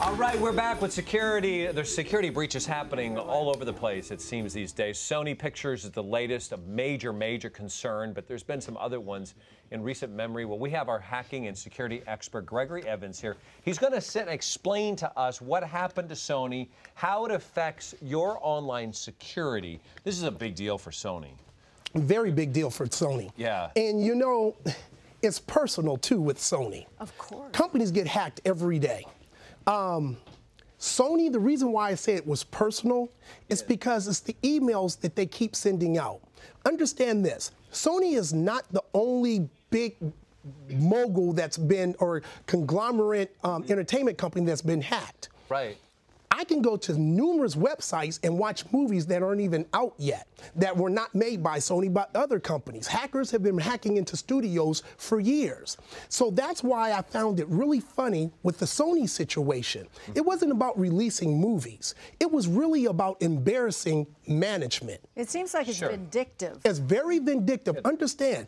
All right, we're back with security. There's security breaches happening all over the place, it seems, these days. Sony Pictures is the latest, a major, major concern, but there's been some other ones in recent memory. Well, we have our hacking and security expert, Gregory Evans, here. He's going to sit and explain to us what happened to Sony, how it affects your online security. This is a big deal for Sony. Very big deal for Sony. Yeah. And you know, it's personal, too, with Sony. Of course. Companies get hacked every day. Sony, the reason why I say it was personal is because it's the emails that they keep sending out. Understand this, Sony is not the only big mogul that's been, or conglomerate entertainment company that's been hacked. Right. I can go to numerous websites and watch movies that aren't even out yet, that were not made by Sony, but other companies. Hackers have been hacking into studios for years. So that's why I found it really funny with the Sony situation. It wasn't about releasing movies. It was really about embarrassing management. It seems like it's vindictive. It's very vindictive. Understand.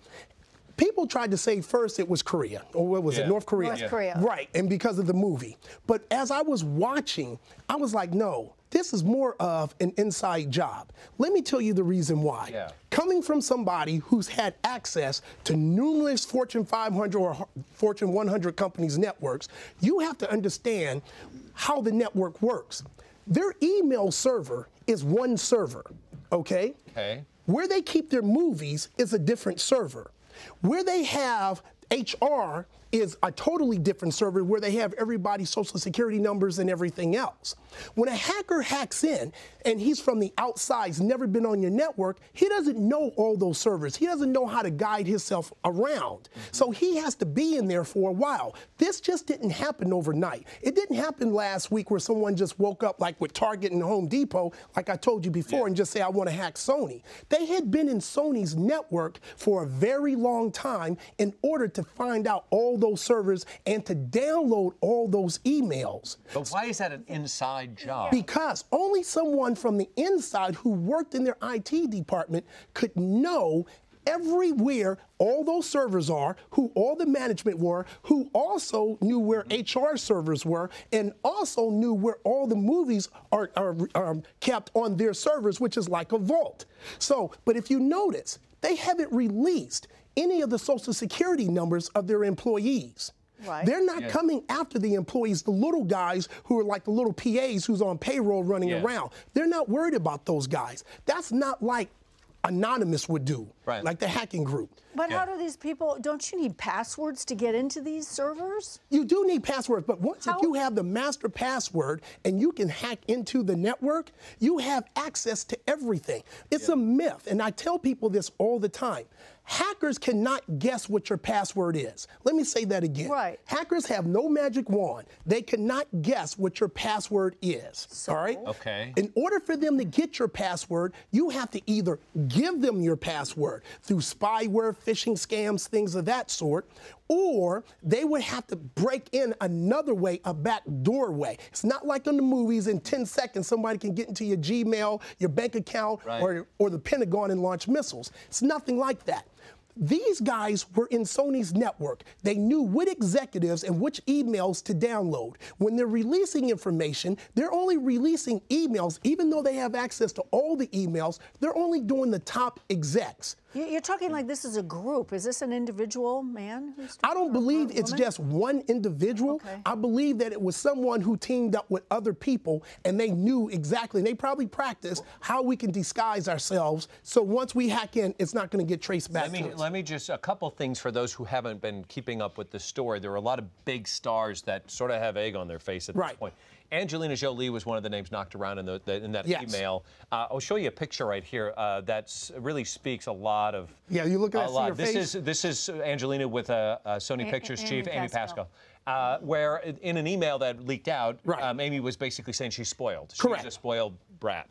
People tried to say first it was Korea, or what was it, North Korea? North Korea. Right, and because of the movie. But as I was watching, I was like, no, this is more of an inside job. Let me tell you the reason why. Yeah. Coming from somebody who's had access to numerous Fortune 500 or Fortune 100 companies' networks, you have to understand how the network works. Their email server is one server, okay? Okay. Where they keep their movies is a different server. Where they have HR is a totally different server where they have everybody's social security numbers and everything else. When a hacker hacks in and he's from the outside, he's never been on your network, he doesn't know all those servers. He doesn't know how to guide himself around. So he has to be in there for a while. This just didn't happen overnight. It didn't happen last week where someone just woke up like with Target and Home Depot, like I told you before, and just say, I want to hack Sony. They had been in Sony's network for a very long time in order to find out all those servers and to download all those emails. But why is that an inside job? Because only someone from the inside who worked in their IT department could know everywhere all those servers are, who all the management were, who also knew where HR servers were, and also knew where all the movies are kept on their servers, which is like a vault. So, but if you notice, they haven't released any of the social security numbers of their employees. Right. They're not coming after the employees, the little guys who are like the little PAs who's on payroll running around. They're not worried about those guys. That's not like Anonymous would do, like the hacking group. But how do these people, don't you need passwords to get into these servers? You do need passwords, but once if you have the master password and you can hack into the network, you have access to everything. It's a myth, and I tell people this all the time. Hackers cannot guess what your password is. Let me say that again. Right. Hackers have no magic wand. They cannot guess what your password is, all right? Okay. In order for them to get your password, you have to either give them your password through spyware, phishing scams, things of that sort, or they would have to break in another way, a back doorway. It's not like in the movies, in 10 seconds, somebody can get into your Gmail, your bank account, or the Pentagon and launch missiles. It's nothing like that. These guys were in Sony's network. They knew what executives and which emails to download. When they're releasing information, they're only releasing emails, even though they have access to all the emails, they're only doing the top execs. You're talking like this is a group. Is this an individual man? I don't believe it's just one individual. I believe that it was someone who teamed up with other people and they knew exactly, and they probably practiced how we can disguise ourselves so once we hack in, it's not going to get traced back to us. Let me just, a couple things for those who haven't been keeping up with the story. There are a lot of big stars that sort of have egg on their face at this point. Angelina Jolie was one of the names knocked around in that email. I'll show you a picture right here that really speaks a lot of. Yeah, you look at your face. This is Angelina with Sony Pictures chief Amy Pascal. Where in an email that leaked out, Amy was basically saying she's spoiled. She's a spoiled brat.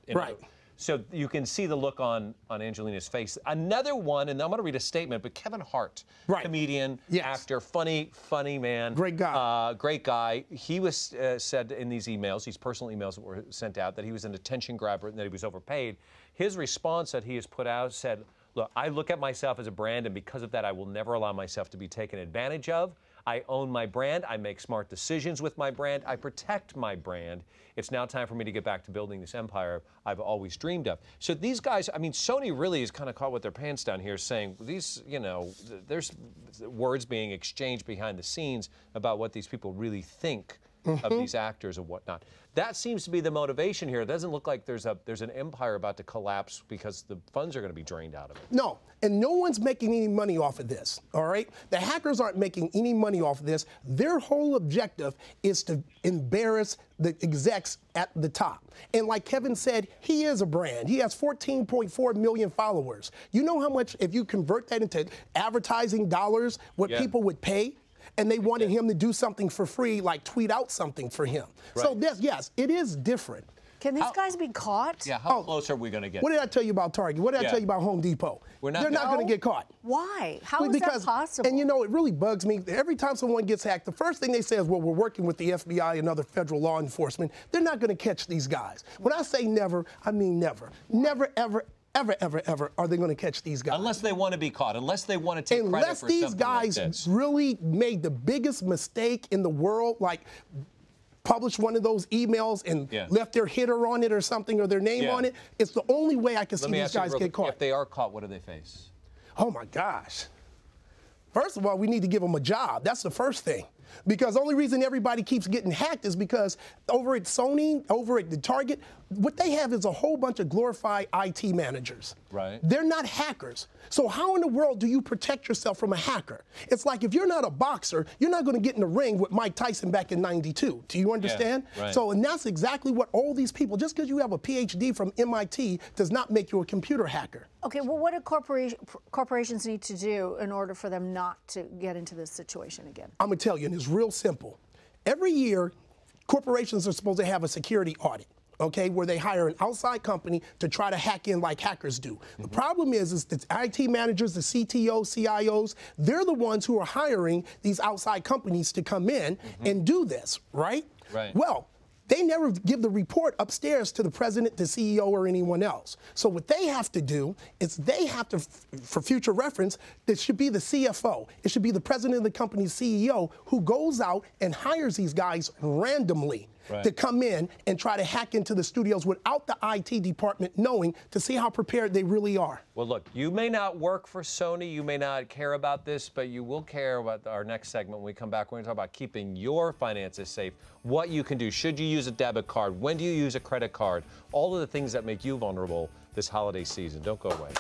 So you can see the look on Angelina's face. Another one, and I'm going to read a statement, but Kevin Hart, comedian, actor, funny man. Great guy. Great guy. He was said in these emails, these personal emails that were sent out, that he was an attention grabber and that he was overpaid. His response that he has put out said, look, I look at myself as a brand, and because of that, I will never allow myself to be taken advantage of. I own my brand. I make smart decisions with my brand. I protect my brand. It's now time for me to get back to building this empire I've always dreamed of. So these guys, I mean, Sony really is kind of caught with their pants down here saying these, you know, there's words being exchanged behind the scenes about what these people really think of these actors and whatnot. That seems to be the motivation here. It doesn't look like there's an empire about to collapse because the funds are going to be drained out of it. No, and no one's making any money off of this, all right? The hackers aren't making any money off of this. Their whole objective is to embarrass the execs at the top. And like Kevin said, he is a brand. He has 14.4 million followers. You know how much, if you convert that into advertising dollars, what people would pay? And they wanted him to do something for free, like tweet out something for him. Right. So yes, it is different. Can these guys be caught? Yeah, how close are we going to get? What did I tell you about Target? What did I tell you about Home Depot? They're not going to get caught. Why? How is that possible? And you know, it really bugs me. Every time someone gets hacked, the first thing they say is, well, we're working with the FBI and other federal law enforcement. They're not going to catch these guys. When I say never, I mean never. Never, ever, ever are they going to catch these guys. Unless they want to be caught, unless they want to take credit for something like this. Unless these guys really made the biggest mistake in the world, like published one of those emails and left their header on it or something, or their name on it, it's the only way I can see these guys get caught. If they are caught, what do they face? Oh my gosh. First of all, we need to give them a job. That's the first thing. Because the only reason everybody keeps getting hacked is because over at Sony, over at the Target, what they have is a whole bunch of glorified IT managers. Right. They're not hackers. So how in the world do you protect yourself from a hacker? It's like if you're not a boxer, you're not going to get in the ring with Mike Tyson back in '92. Do you understand? Yeah, right. So, and that's exactly what all these people, just because you have a PhD from MIT does not make you a computer hacker. Okay, well, what do corporations need to do in order for them not to get into this situation again? I'm going to tell you, and it's real simple. Every year, corporations are supposed to have a security audit, okay, where they hire an outside company to try to hack in like hackers do. The problem is the IT managers, the CTOs, CIOs, they're the ones who are hiring these outside companies to come in and do this, right? Right. Well, they never give the report upstairs to the president, the CEO, or anyone else. So what they have to do is they have to, for future reference, it should be the CFO. It should be the president of the company's CEO who goes out and hires these guys randomly to come in and try to hack into the studios without the IT department knowing, to see how prepared they really are. Well, look, you may not work for Sony, you may not care about this, but you will care about our next segment when we come back. We're going to talk about keeping your finances safe, what you can do. Should you use a debit card? When do you use a credit card? All of the things that make you vulnerable this holiday season. Don't go away.